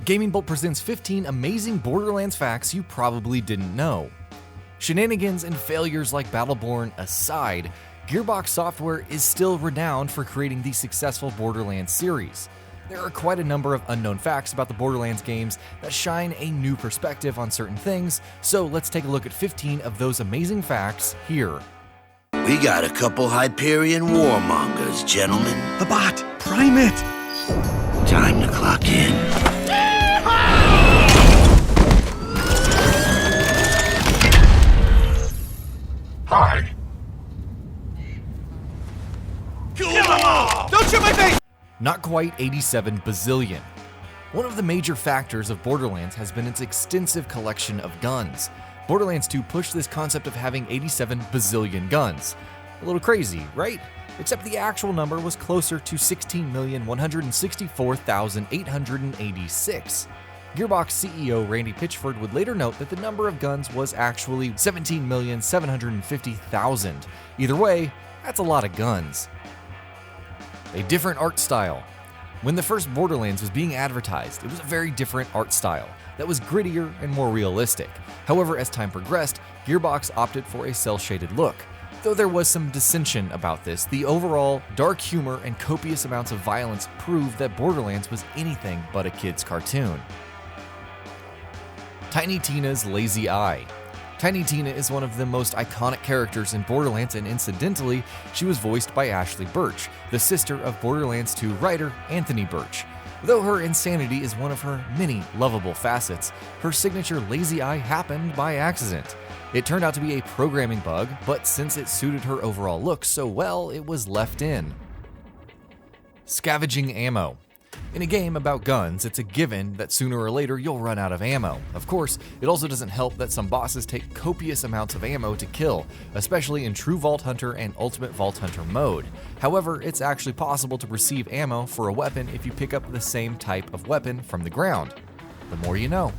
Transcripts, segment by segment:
GamingBolt presents 15 amazing Borderlands facts you probably didn't know. Shenanigans and failures like Battleborn aside, Gearbox Software is still renowned for creating the successful Borderlands series. There are quite a number of unknown facts about the Borderlands games that shine a new perspective on certain things, so let's take a look at 15 of those amazing facts here. We got a couple Hyperion warmongers, gentlemen. The bot! Prime it! Time to clock in. Hi. Kill them all! Don't shoot my face! Not quite 87 bazillion. One of the major factors of Borderlands has been its extensive collection of guns. Borderlands 2 pushed this concept of having 87 bazillion guns. A little crazy, right? Except the actual number was closer to 16,164,886. Gearbox CEO Randy Pitchford would later note that the number of guns was actually 17,750,000. Either way, that's a lot of guns. A different art style. When the first Borderlands was being advertised, it was a very different art style that was grittier and more realistic. However, as time progressed, Gearbox opted for a cel-shaded look. Though there was some dissension about this, the overall dark humor and copious amounts of violence proved that Borderlands was anything but a kid's cartoon. Tiny Tina's lazy eye. Tiny Tina is one of the most iconic characters in Borderlands, and incidentally, she was voiced by Ashley Birch, the sister of Borderlands 2 writer Anthony Birch. Though her insanity is one of her many lovable facets, her signature lazy eye happened by accident. It turned out to be a programming bug, but since it suited her overall look so well, it was left in. Scavenging ammo. In a game about guns, it's a given that sooner or later you'll run out of ammo. Of course, it also doesn't help that some bosses take copious amounts of ammo to kill, especially in True Vault Hunter and Ultimate Vault Hunter mode. However, it's actually possible to receive ammo for a weapon if you pick up the same type of weapon from the ground. The more you know.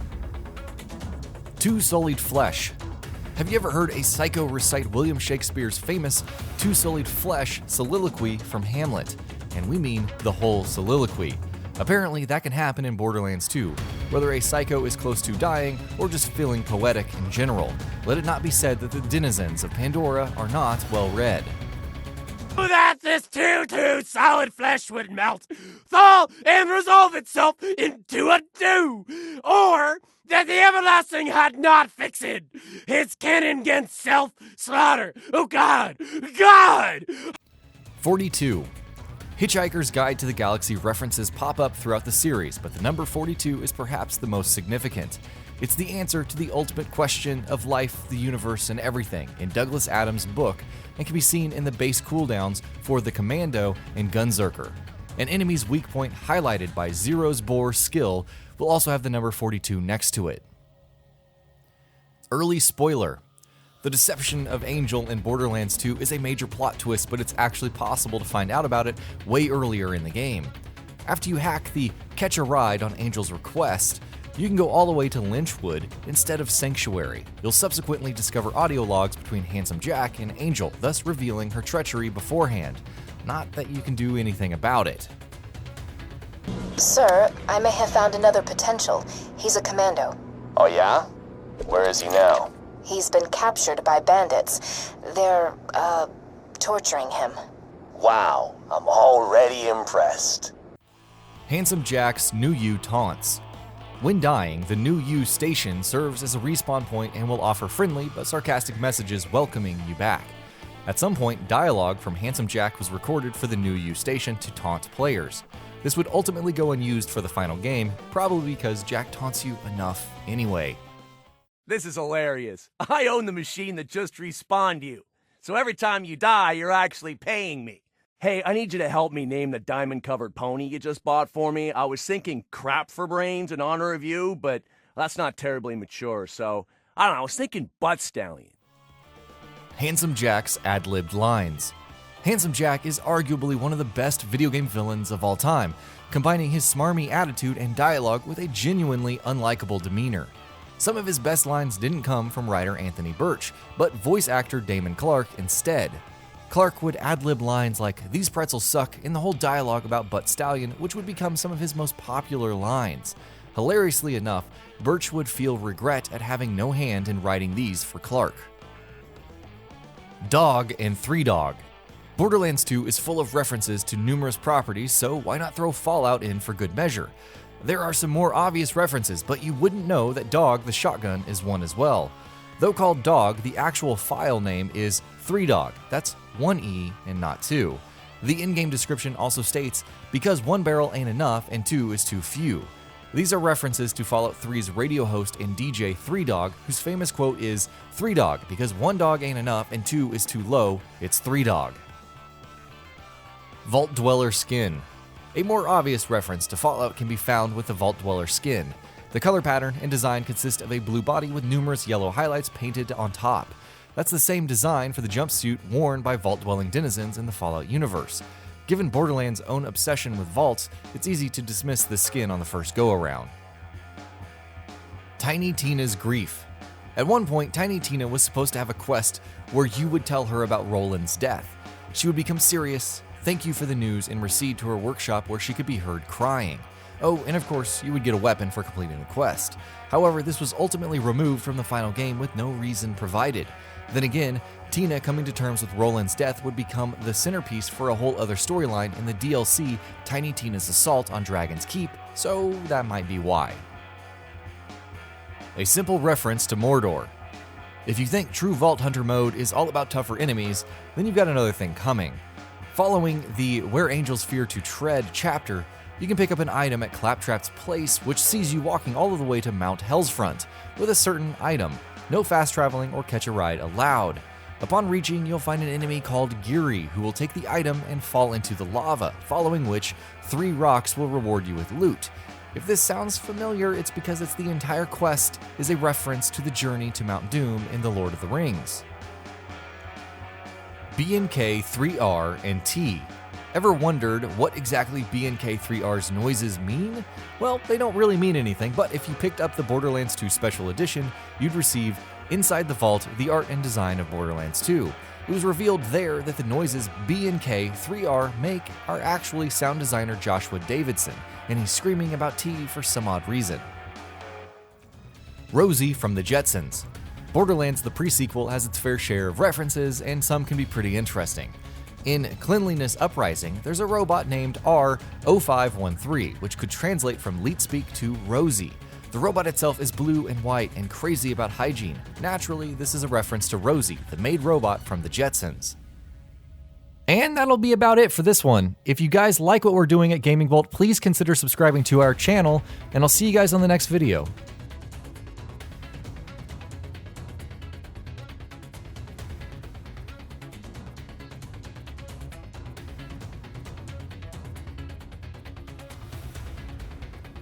Two Sullied Flesh. Have you ever heard a psycho recite William Shakespeare's famous Two Sullied Flesh soliloquy from Hamlet? And we mean the whole soliloquy. Apparently, that can happen in Borderlands 2, whether a psycho is close to dying or just feeling poetic in general. Let it not be said that the denizens of Pandora are not well read. That this too solid flesh would melt, thaw, and resolve itself into a dew, or that the everlasting had not fixed his cannon against self-slaughter. Oh God! God! 42. Hitchhiker's Guide to the Galaxy references pop up throughout the series, but the number 42 is perhaps the most significant. It's the answer to the ultimate question of life, the universe, and everything in Douglas Adams' book, and can be seen in the base cooldowns for the Commando and Gunzerker. An enemy's weak point highlighted by Zero's Bore skill will also have the number 42 next to it. Early spoiler. The deception of Angel in Borderlands 2 is a major plot twist, but it's actually possible to find out about it way earlier in the game. After you hack the Catch a Ride on Angel's request, you can go all the way to Lynchwood instead of Sanctuary. You'll subsequently discover audio logs between Handsome Jack and Angel, thus revealing her treachery beforehand. Not that you can do anything about it. Sir, I may have found another potential. He's a commando. Oh yeah? Where is he now? He's been captured by bandits. They're, torturing him. Wow, I'm already impressed. Handsome Jack's New You taunts. When dying, the New You station serves as a respawn point and will offer friendly but sarcastic messages welcoming you back. At some point, dialogue from Handsome Jack was recorded for the New You station to taunt players. This would ultimately go unused for the final game, probably because Jack taunts you enough anyway. This is hilarious. I own the machine that just respawned you. So every time you die, you're actually paying me. Hey, I need you to help me name the diamond-covered pony you just bought for me. I was thinking crap for brains in honor of you, but that's not terribly mature, so I don't know, I was thinking butt stallion. Handsome Jack's ad-libbed lines. Handsome Jack is arguably one of the best video game villains of all time, combining his smarmy attitude and dialogue with a genuinely unlikable demeanor. Some of his best lines didn't come from writer Anthony Birch, but voice actor Damon Clark instead. Clark would ad-lib lines like, "These pretzels suck," in the whole dialogue about Butt Stallion, which would become some of his most popular lines. Hilariously enough, Birch would feel regret at having no hand in writing these for Clark. Dog and Three Dog. Borderlands 2 is full of references to numerous properties, so why not throw Fallout in for good measure? There are some more obvious references, but you wouldn't know that Dog the shotgun is one as well. Though called Dog, the actual file name is 3Dog. That's one E and not two. The in-game description also states, because one barrel ain't enough and two is too few. These are references to Fallout 3's radio host and DJ 3Dog, whose famous quote is, 3Dog, because one dog ain't enough and two is too low, it's 3Dog. Vault Dweller Skin. A more obvious reference to Fallout can be found with the Vault Dweller skin. The color pattern and design consist of a blue body with numerous yellow highlights painted on top. That's the same design for the jumpsuit worn by vault-dwelling denizens in the Fallout universe. Given Borderlands' own obsession with vaults, it's easy to dismiss the skin on the first go-around. Tiny Tina's Grief. At one point, Tiny Tina was supposed to have a quest where you would tell her about Roland's death. She would become serious, thank you for the news, and recede to her workshop where she could be heard crying. Oh, and of course, you would get a weapon for completing the quest. However, this was ultimately removed from the final game with no reason provided. Then again, Tina coming to terms with Roland's death would become the centerpiece for a whole other storyline in the DLC Tiny Tina's Assault on Dragon's Keep, so that might be why. A simple reference to Mordor. If you think true Vault Hunter mode is all about tougher enemies, then you've got another thing coming. Following the Where Angels Fear to Tread chapter, you can pick up an item at Claptrap's place, which sees you walking all of the way to Mount Hellsfront with a certain item. No fast traveling or catch a ride allowed. Upon reaching, you'll find an enemy called Geary, who will take the item and fall into the lava, following which 3 rocks will reward you with loot. If this sounds familiar, it's because the entire quest is a reference to the journey to Mount Doom in The Lord of the Rings. B&K 3R and T. Ever wondered what exactly B&K 3R's noises mean? Well, they don't really mean anything, but if you picked up the Borderlands 2 Special Edition, you'd receive Inside the Vault, the art and design of Borderlands 2. It was revealed there that the noises B&K 3R make are actually sound designer Joshua Davidson, and he's screaming about T for some odd reason. Rosie from the Jetsons. Borderlands the pre-sequel has its fair share of references, and some can be pretty interesting. In Cleanliness Uprising, there's a robot named R0513, which could translate from Leet Speak to Rosie. The robot itself is blue and white and crazy about hygiene. Naturally, this is a reference to Rosie, the maid robot from the Jetsons. And that'll be about it for this one. If you guys like what we're doing at GamingBolt, please consider subscribing to our channel, and I'll see you guys on the next video.